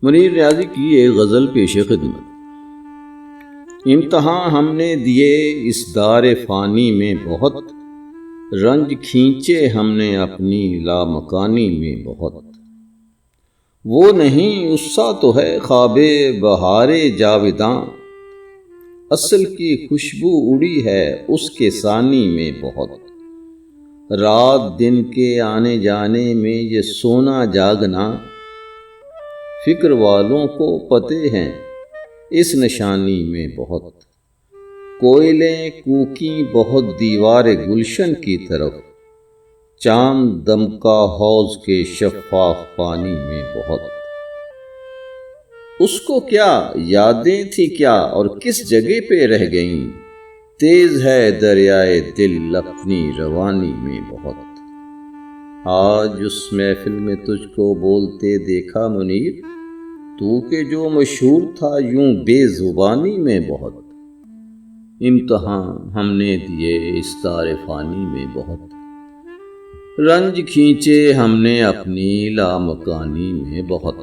منیر نیازی کی ایک غزل پیش خدمت۔ امتحان ہم نے دیے اس دار فانی میں بہت، رنج کھینچے ہم نے اپنی لامکانی میں بہت۔ وہ نہیں غصہ تو ہے خواب بہار جاویداں، اصل کی خوشبو اڑی ہے اس کے ثانی میں بہت۔ رات دن کے آنے جانے میں یہ سونا جاگنا، فکر والوں کو پتے ہیں اس نشانی میں بہت۔ کوئلیں کوکیں بہت دیوار گلشن کی طرف، چاند دمکا حوض کے شفاف پانی میں بہت۔ اس کو کیا یادیں تھی کیا اور کس جگہ پہ رہ گئیں، تیز ہے دریائے دل اپنی روانی میں بہت۔ آج اس محفل میں تجھ کو بولتے دیکھا منیر، تو کہ جو مشہور تھا یوں بے زبانی میں بہت۔ امتحان ہم نے دیے اس دار فانی میں بہت، رنج کھینچے ہم نے اپنی لامکانی میں بہت۔